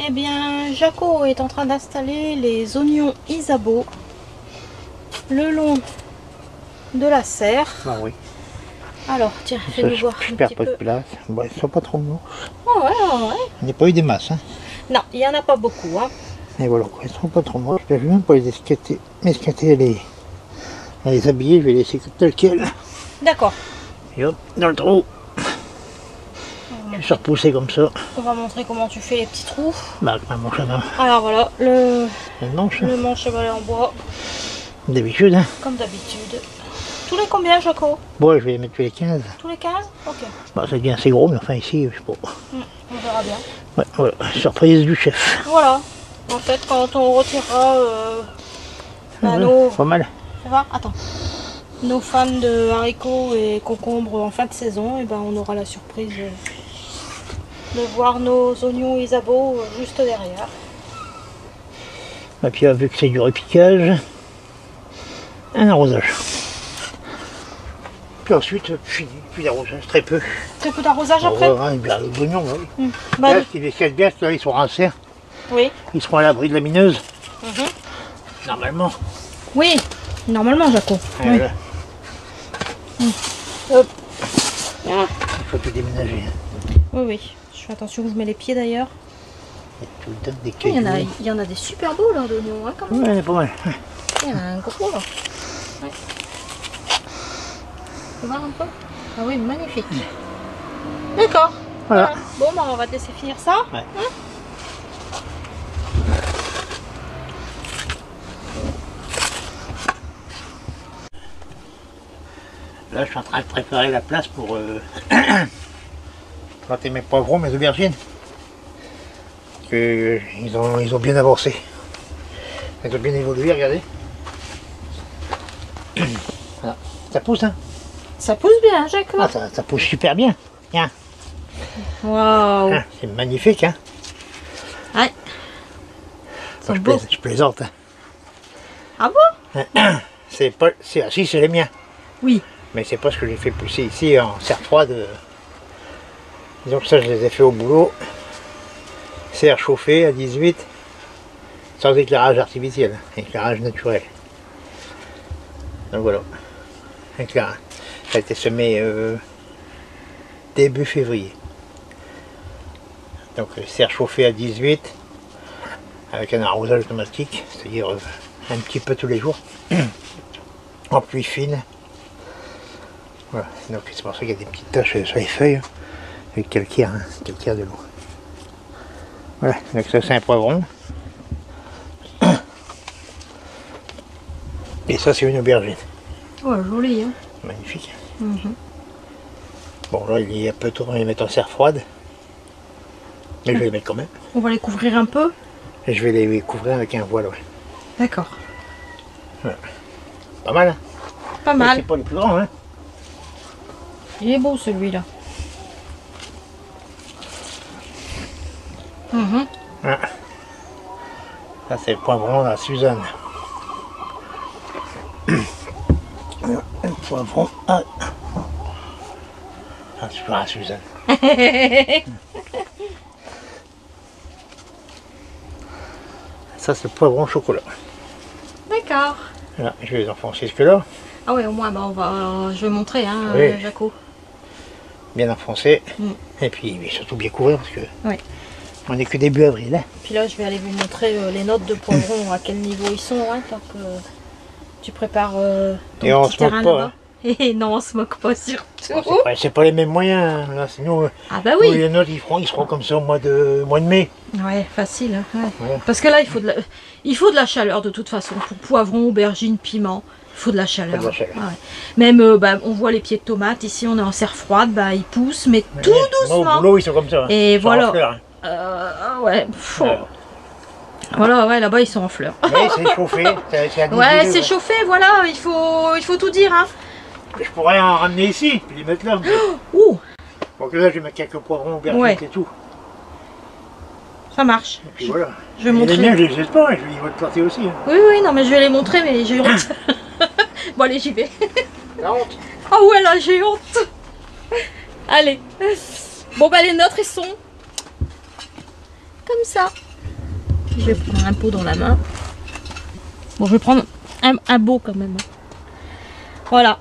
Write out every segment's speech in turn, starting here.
Eh bien, Jaco est en train d'installer les oignons Isabeau le long de la serre. Ah oui. Alors, tiens, fais-nous voir un Je perds petit pas peu. de place. Bon, ils sont pas trop longs. Oh, ouais, ouais, ouais. Il n'y a pas eu des masses. Hein. Non, il n'y en a pas beaucoup. Hein. Et voilà, quoi. Ils sont pas trop moches. Je vais même pas les escater, les habiller. Je vais les laisser tel quel. D'accord. Et hop, dans le trou. Je vais se repousser comme ça. On va montrer comment tu fais les petits trous. Bah, avec ma manche à main. Alors voilà, le manche. manche chevalet en bois. D'habitude. Hein. Comme d'habitude. Tous les combien, Jaco? Bon, je vais les mettre tous les 15. Tous les 15? Ok. Bah, ça devient assez gros, mais enfin ici, je sais pas. On verra bien. Ouais, voilà, surprise du chef. Voilà. En fait, quand on retirera Ouais, nos... pas mal. Ça va? Attends. Nos fans de haricots et concombres en fin de saison, et ben on aura la surprise de voir nos oignons Isabeau juste derrière. Et puis vu que c'est du repiquage, un arrosage. Puis ensuite, fini, puis l'arrosage, très peu. Très peu d'arrosage après? Ouais, bien, les oignons, oui. Bah, là, s'ils escalent bien, là, ils sont rincés. oui. Ils seront à l'abri de la mineuse. Normalement. Oui, normalement, Jaco. Et Oui. voilà. Hop. Il faut tout déménager. Oui, oui. Je fais attention où je mets les pieds d'ailleurs. Et tout le temps des Il cailloux. y en a des super beaux là d'oignons, hein, quand même. Ouais, pas mal. Il y en a un gros là. Ouais. Tu vois un peu? Ah oui, magnifique. D'accord. Voilà. Bon, bah, on va te laisser finir ça. Ouais. Hein. Là, je suis en train de préparer la place pour planter mes poivrons, mes aubergines. Parce que ils ont bien avancé. Ils ont bien évolué, regardez. Voilà. Ça pousse, hein? Ça pousse bien, Jaco. Ah, ça pousse super bien. Tiens. Waouh. Ah, c'est magnifique, hein? Ouais. Bon, je plaisante. Hein. Ah bon? C'est pas, si, c'est les miens. Oui. Mais c'est pas ce que j'ai fait pousser ici en serre froide. Disons que ça, je les ai fait au boulot. Serre chauffée à 18, sans éclairage artificiel, éclairage naturel. Donc voilà. Ça a été semé début février. Donc serre chauffée à 18, avec un arrosage automatique, c'est-à-dire un petit peu tous les jours, en pluie fine. Voilà, donc c'est pour ça qu'il y a des petites taches sur les feuilles, avec calcaire, hein, calcaire de l'eau. Voilà, donc ça c'est un poivron. Et ça c'est une aubergine. Oh, joli, hein. Magnifique. Bon là il est un peu tôt, on va les mettre en serre froide. Mais je vais les mettre quand même. On va les couvrir un peu. Et je vais les couvrir avec un voile, ouais. D'accord. Voilà. Pas mal, hein. Pas mal. C'est pas les plus grands, hein. Il est beau celui-là. Voilà. Ça c'est le poivron à Suzanne. Voilà, un poivron à... Ah, toujours à Suzanne. Ça c'est le poivron au chocolat. D'accord. Voilà, je vais les enfoncer jusque-là. Ah ouais, au moins, bah, je vais montrer, hein, Oui. Jaco. Bien enfoncer. Et puis surtout bien couvrir parce que Oui. on n'est que début avril. Hein. Puis là, je vais aller vous montrer les notes de poivrons, à quel niveau ils sont, hein, tant que tu prépares ton Et on petit se moque terrain pas, là-bas. hein. Et non, on se moque pas surtout. Bon, c'est pas les mêmes moyens. Hein. Là, sinon, Ah bah oui. les nôtres ils seront comme ça au mois de mai. Ouais, facile. Hein, ouais. Ouais. Parce que là, il faut de la chaleur de toute façon. Pour poivrons, aubergines, piments, il faut de la chaleur. Faut de la chaleur. Ouais. Même, bah, on voit les pieds de tomates. Ici, on est en serre froide. Bah, ils poussent, mais tout Moi, doucement. au boulot ils sont comme ça. Et Ils sont en voilà. fleurs, hein. Ouais. Voilà, ouais, là-bas, ils sont en fleurs. Mais c'est chauffé. C'est à 10 Ouais, degrés, c'est chauffé, voilà. Il faut tout dire, hein. Je pourrais en ramener ici, puis les mettre là. Ouh, Donc là, je vais mettre quelques poivrons, aubergines Ouais. et tout. ça marche. Et puis voilà. Je vais Et montrer. les miens, je les jette pas, ils vont te planter aussi. Hein. Oui, oui, non, mais je vais les montrer, mais j'ai honte. Bon, allez, j'y vais. La honte. Oh ouais, là, j'ai honte. Allez. Bon, bah, les nôtres, ils sont comme ça. Je vais prendre un pot dans la main. Bon, je vais prendre un beau quand même. Voilà.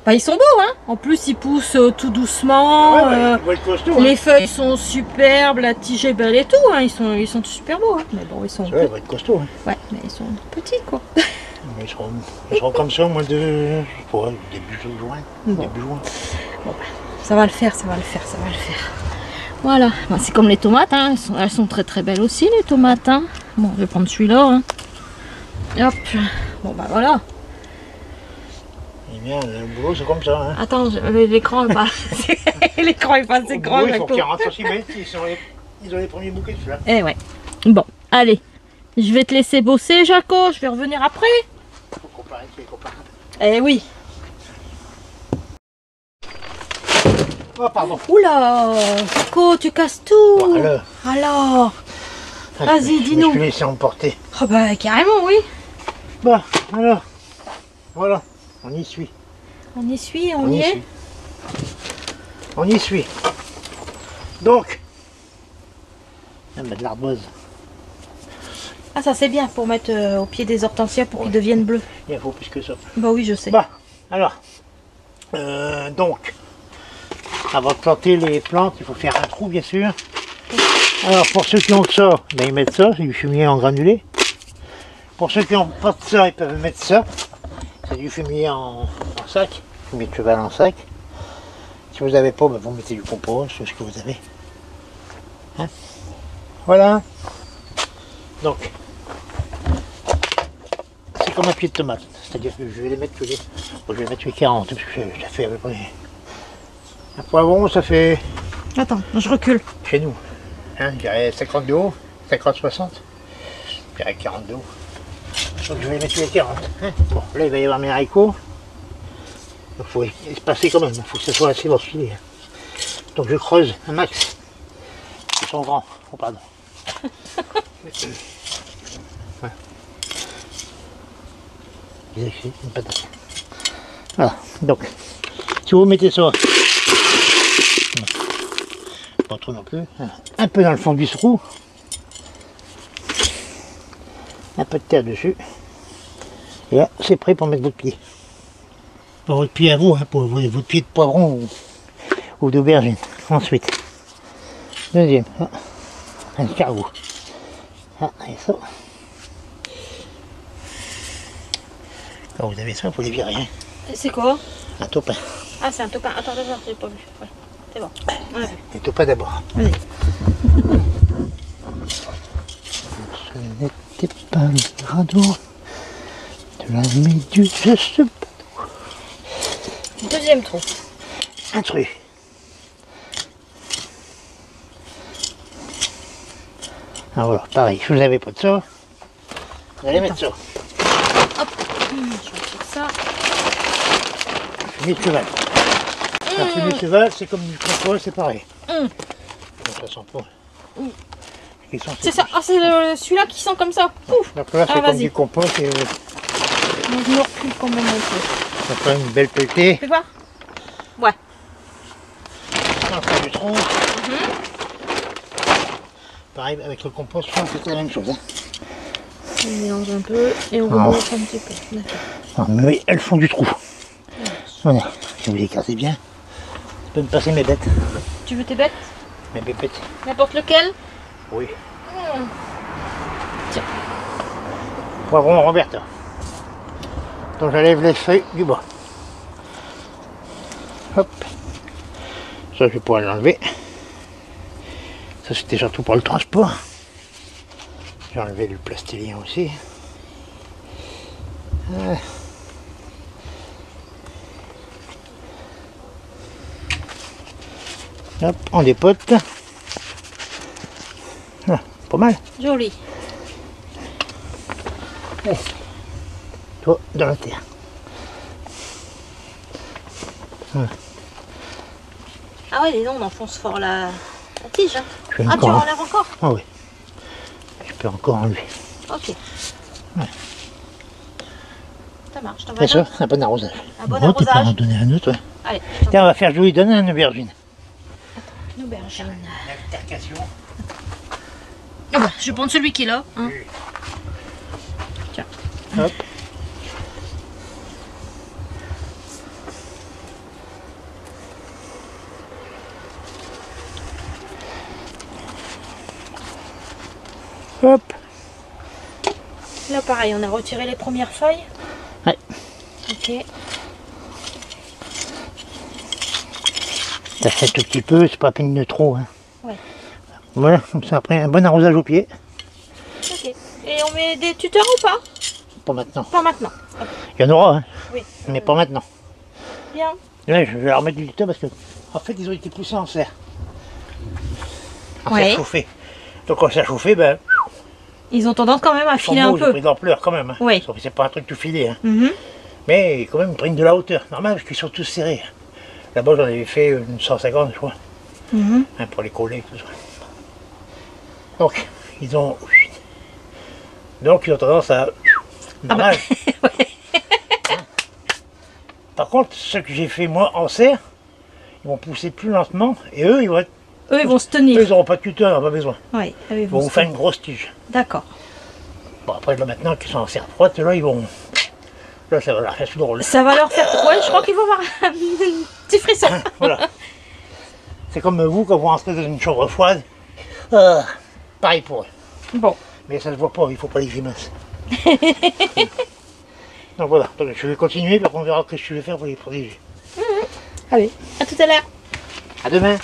Bah, ils sont beaux, hein. En plus, ils poussent tout doucement. Ouais, ils vont être costauds, les feuilles sont superbes, la tige est belle et tout. Hein. Ils sont super beaux. Hein. Mais bon, ils sont. Ouais, ils vont être costauds. Hein. Ouais, mais ils sont petits, quoi. Mais ils seront comme ça au mois de. Je sais pas, début juin. Bon. Début juin. Bon, bah, ça va le faire, ça va le faire, ça va le faire. Voilà. Bah, c'est comme les tomates, hein. Elles sont très très belles aussi, les tomates. Hein. Bon, je vais prendre celui-là. Hein. Hop. Bon, bah voilà. Eh bien, le boulot, c'est comme ça. Hein. Attends, l'écran est pas. L'écran est pas assez grand. Il faut 40 cm. Ils ont les premiers bouquets de fleurs. Eh ouais. Bon, allez. Je vais te laisser bosser, Jaco. Je vais revenir après. Faut comparer, c'est comparable. Eh oui. Oh, pardon. Oula, Jaco, tu casses tout. Bon, alors. Vas-y, dis-nous. Je me suis laissé emporter. Oh bah carrément, oui. Bah, alors. Voilà, on y suit. On y suit, on y est. Suit. On y suit. Donc, de l'ardoise. Ah, ça c'est bien pour mettre au pied des hortensias pour qu'ils deviennent bleus. Il faut plus que ça. Bah oui, je sais. Bah, alors, donc, avant de planter les plantes, il faut faire un trou, bien sûr. Alors, pour ceux qui ont que ça, ben, ils mettent ça, c'est du fumier en granulé. Pour ceux qui n'ont pas de ça, ils peuvent mettre ça. C'est du fumier en sac, fumier de cheval en sac. Si vous n'avez pas, ben, vous mettez du compost, c'est ce que vous avez. Hein, voilà. Donc, c'est comme un pied de tomate. C'est-à-dire que je vais les mettre tous les... Bon, je vais mettre les 40, parce que ça fait à peu près... Un poivron, ça fait... Attends, je recule. Chez nous, hein, je dirais 50 de haut, 50-60. Je dirais 40 de haut. Donc je vais mettre les 40. Hein. Bon, là il va y avoir mes haricots. Donc il faut espacer quand même, il faut que ce soit assez morcelé. Donc je creuse un max. Ils sont grands, oh pardon. Ouais. Une patate. Voilà, donc si vous mettez ça, pas trop non plus, un peu dans le fond du trou, un peu de terre dessus, et là c'est prêt pour mettre votre pied. Pour votre pied à vous, hein, pour votre pied de poivron ou d'aubergine. Ensuite, deuxième, un carreau. Ah, et ça. Quand vous avez ça, vous les virez. Hein. C'est quoi? Un topin. Ah, c'est un topin. Attends, j'ai pas vu. Ouais. C'est bon. On a vu. Un topin d'abord. Vas-y. Ce n'était pas le radeau de la méduse, ce bateau. Deuxième trou. Un truc. Alors voilà, pareil, si vous n'avez pas de ça, vous allez mettre ça. Hop, je vais mettre ça. Fumier de cheval. Alors, fumier de cheval, c'est comme du compost, c'est pareil. Donc, ça sent pas. C'est ça, ah, c'est celui-là qui sent comme ça. Pouf. Donc là, c'est comme du compost. Et... Moi, je me recule quand même un peu. Ça fait une belle pelletée. Fais voir. Ouais. On fait du tronc. Pareil, avec le compost, c'est la même chose. Hein. On mélange un peu et on remonte un petit peu. Non, mais elles font du trou. Voilà, si vous écartez bien, je peux me passer mes bêtes. Tu veux tes bêtes? Mes bêtes. N'importe lequel? Oui. Tiens. Poivron Roberta. Donc j'enlève les feuilles du bois. Hop. Ça, je vais pouvoir l'enlever. Ça, c'était surtout pour le transport. J'ai enlevé le plastélien aussi. Hop, on dépote. Ah, pas mal. Joli. Et toi, dans la terre. Voilà. Ah ouais, dis donc, on enfonce fort la tige. Hein. Ah, tu enlèves encore? Ah oui. Je peux encore enlever. Ok. Ouais. Ça marche. C'est ça, un bon arrosage. Un bon Tu peux arrosage. en donner un autre, ouais. Allez. Tiens, on va faire jouer, donner un aubergine. Une aubergine. L'altercation. Ah bah, Je vais prendre celui qui est là. Hein. Tiens. Hop. Hop. Là pareil, on a retiré les premières feuilles. Ouais. Ok. Ça fait tout petit peu, c'est pas à peine de trop. Hein. Ouais. Voilà, comme ça après un bon arrosage au pied. Ok. Et on met des tuteurs ou pas? Pas maintenant. Pas maintenant. Ok. Il y en aura, hein, Oui. mais pas maintenant. Bien. Là, je vais leur mettre du tuteur parce que, en fait, ils ont été poussés en serre. En Ouais. serre chauffée. Donc quand ça chauffé, ben, Ils ont tendance quand même à ils sont filer beaux, un ils ont peu. pris de l'ampleur quand même. Hein. Oui. Sauf que c'est pas un truc tout filé. Hein. Mhm. Mais quand même, ils prennent de la hauteur. Normal, parce qu'ils sont tous serrés. Là-bas, j'en avais fait une 150, je crois. Mhm. Hein, pour les coller, tout ça. Donc, ils ont... Donc, ils ont tendance à... Normal. Ouais. Hein. Par contre, ceux que j'ai fait moi en serre, ils vont pousser plus lentement. Et eux, ils vont être... Eux, ils vont se Eux, tenir. ils n'auront pas de tuteur, ils n'ont pas besoin. Oui, eux, ils Ils vont vont vous se faire tenir. une grosse tige. D'accord. Bon, après, là, maintenant qu'ils sont en serre froide, là, ils vont... Là, ça va leur faire tout drôle. Ça va leur faire... Ouais, je crois qu'ils vont avoir un petit frisson. Voilà. C'est comme vous, quand vous rentrez dans une chambre froide. Pareil pour eux. Bon. Mais ça se voit pas, il faut pas les grimaces. Donc voilà, donc, je vais continuer, puis après on verra ce que je vais faire pour les protéger. Allez, À tout à l'heure. à demain.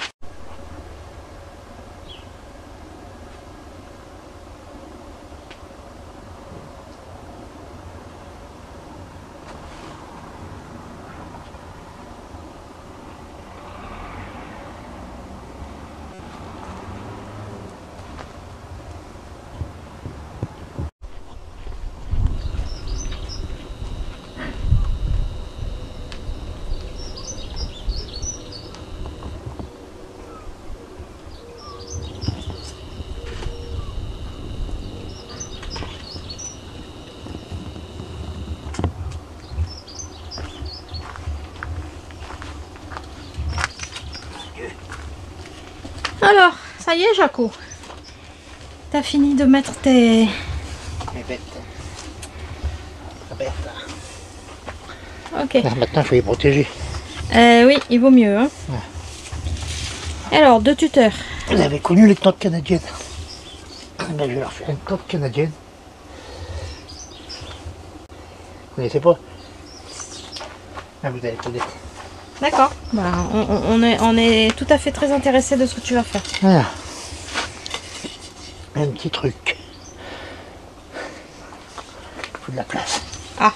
Alors, ça y est, Jaco. T'as fini de mettre tes... Les bêtes. La bête. Ok. Là, maintenant, il faut les protéger. Oui, il vaut mieux. Hein. Ouais. Alors, 2 tuteurs. Vous avez connu les toques canadiennes. Ben, je vais leur faire une toque canadienne. Vous connaissez pas? Ah, vous allez connaître. D'accord. Bah, on est tout à fait très intéressé de ce que tu vas faire. Voilà. Un petit truc. Il faut de la place. Ah.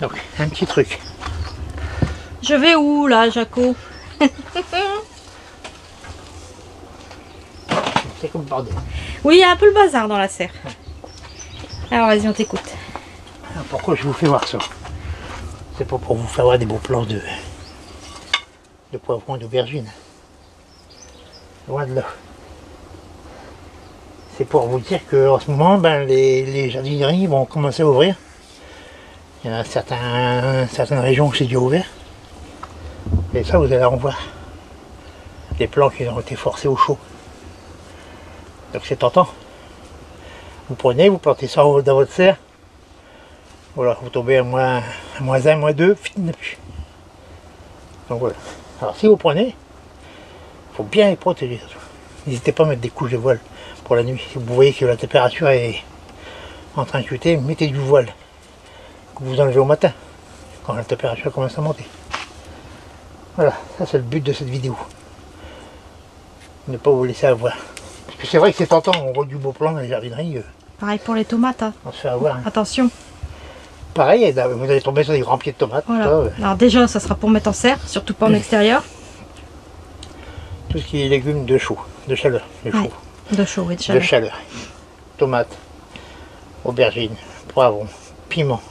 Donc, un petit truc. Je vais où, là, Jaco? C'est comme le bordel. Oui, il y a un peu le bazar dans la serre. Alors, vas-y, on t'écoute. Alors, pourquoi je vous fais voir ça? C'est pas pour vous faire voir des beaux plans de poivrons et d'aubergines. Loin de là. C'est pour vous dire qu'en ce moment, ben, les jardineries vont commencer à ouvrir. Il y en a certaines régions où c'est déjà ouvert. Et ça, vous allez en voir. Des plants qui ont été forcés au chaud. Donc c'est tentant. Vous prenez, vous plantez ça dans votre serre. Voilà, vous tombez à moins 1, moins 2, il n'y en a plus. Donc voilà. Alors si vous prenez, il faut bien les protéger. N'hésitez pas à mettre des couches de voile pour la nuit. Si vous voyez que la température est en train de chuter, mettez du voile que vous enlevez au matin, quand la température commence à monter. Voilà, ça c'est le but de cette vidéo. Ne pas vous laisser avoir. Parce que c'est vrai que c'est tentant, on voit du beau plan dans les jardineries. Pareil pour les tomates. Hein. On se fait avoir. Hein. Attention. Pareil, vous allez tomber sur des grands pieds de tomates. Voilà. Ça, Alors déjà, ça sera pour mettre en serre, surtout pas en extérieur. tout ce qui est légumes de chaud, de chaleur, de chaud, De chaud et de de chaleur. chaleur. Tomates, aubergines, poivrons, piments.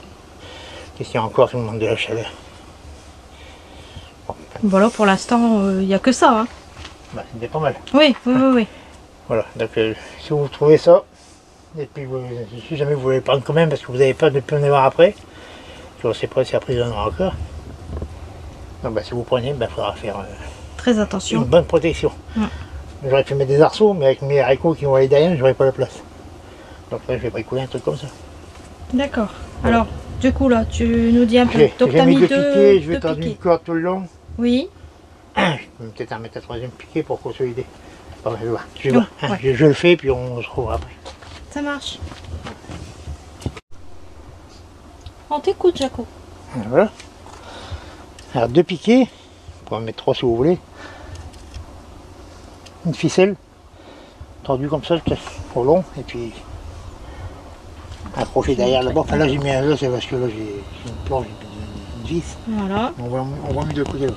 Qu'est-ce qu'il y a encore qui me demande de la chaleur? Bon, Voilà, pour l'instant, il n'y a que ça. Hein. bah, c'était pas mal. Oui, oui, oui, oui. Voilà, donc si vous trouvez ça, et puis si jamais vous voulez le prendre quand même parce que vous n'avez peur de ne plus en avoir après, je ne sais pas si après il y en aura encore. Donc bah, si vous prenez, il faudra faire Très une attention. bonne protection. Mm. J'aurais pu mettre des arceaux, mais avec mes haricots qui vont aller derrière, j'aurais pas la place. Donc là, je vais bricoler un truc comme ça. D'accord. Alors, du coup, là, tu nous dis un peu. Donc, tu J'ai as mis mis deux piquets, je vais deux tendre piquets. une corde tout le long. Oui. Je peux peut-être en mettre un troisième piquet pour consolider. Bon, je vais voir. Je vais Donc, voir. ouais. Je le fais, puis on se revoit après. Ça marche. On t'écoute, Jaco. Voilà. Alors, 2 piquets. On peut en mettre 3 si vous voulez. Une ficelle. Tendue comme ça, au long. Et puis, accroché derrière là-bas. Enfin, là, j'ai mis un là, c'est parce que là, j'ai une planche, une vis. Voilà. On va mettre de côté là.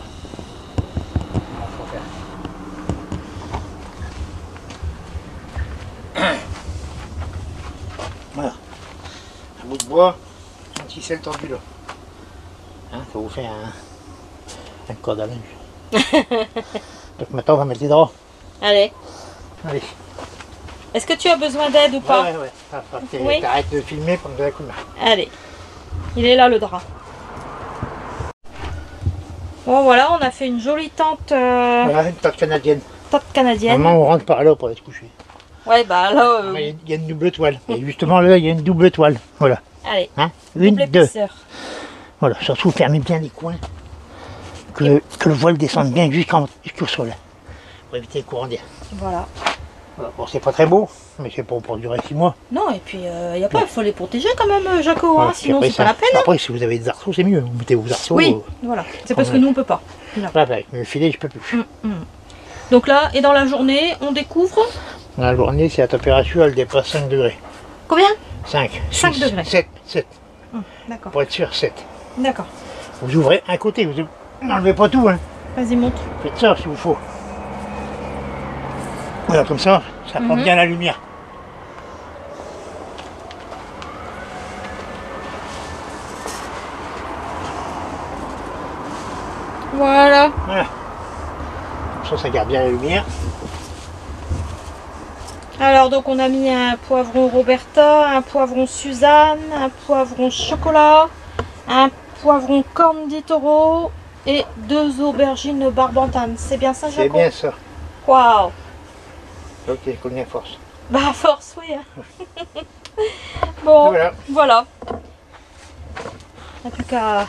Voilà. Un bout de bois, un ficelle tendu là. Hein, ça vous fait un corde à linge. Donc maintenant on va mettre les draps. Allez. Allez. Est-ce que tu as besoin d'aide ou pas? Ouais. Oui. T'arrêtes de filmer pour me donner un coup de main. Allez. Il est là, le drap. Bon, voilà, on a fait une jolie tente, Voilà, une tente canadienne. tente canadienne. Normalement on rentre par là pour aller se coucher. Ouais, bah là, Il y a une double toile. Et justement là, il y a une double toile. Voilà. allez. Hein, une, Double deux. épaisseur. Voilà, surtout fermez bien les coins. Que le voile descende bien jusqu'au sol. Pour éviter le courant d'air. Voilà. Voilà. Bon, c'est pas très beau, mais c'est pour durer 6 mois. Non, et puis, il faut les protéger quand même, Jaco, hein, Voilà, puis sinon après, c'est pas la peine. Après, si vous avez des arceaux, c'est mieux. Vous mettez vos arceaux. Oui, voilà. C'est parce que nous, on peut pas. Là. Voilà, avec le filet, je peux plus. Donc là, et dans la journée, on découvre Dans la journée, c'est la température, elle dépasse 5 degrés. combien? 5. 5 degrés. 7. D'accord. Pour être sûr, 7. D'accord. Vous ouvrez un côté, vous n'enlevez pas tout. Hein. Vas-y, montre. Faites ça s'il vous faut. Voilà, comme ça prend bien la lumière. Voilà. Voilà. Comme ça garde bien la lumière. Alors, donc, on a mis un poivron Roberta, un poivron Suzanne, un poivron chocolat, un poivron corne di taureau et 2 aubergines barbantane. C'est bien ça, C'est Jaco? bien ça. Waouh. Ok, je connais à force. Bah, à force, oui. Hein. Bon, voilà. En tout cas,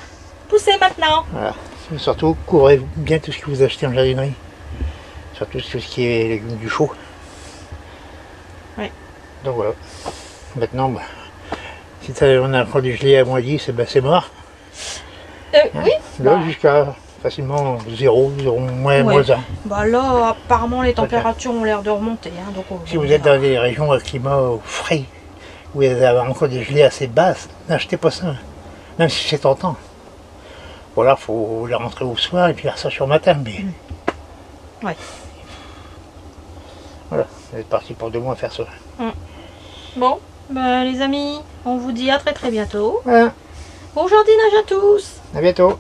poussez maintenant. Voilà. Surtout, couvrez bien tout ce que vous achetez en jardinerie. Surtout tout ce qui est légumes du chaud. Oui. Donc voilà. Maintenant, bah, si on a encore du gelé à moins 10, ben c'est mort. Oui. Là, jusqu'à facilement 0, moins 1. Bah là, apparemment, les températures ont l'air de remonter. Hein, donc, Si vous êtes dans des régions à climat frais, où vous avez encore des gelées assez basses, n'achetez pas ça. Même si c'est tentant. Voilà, il faut les rentrer au soir et puis faire ça sur le matin. Mais... Ouais. Voilà, vous êtes parti pour 2 mois à faire ça. Bon, bah, les amis, on vous dit à très bientôt. Voilà, Bon jardinage à tous. à bientôt.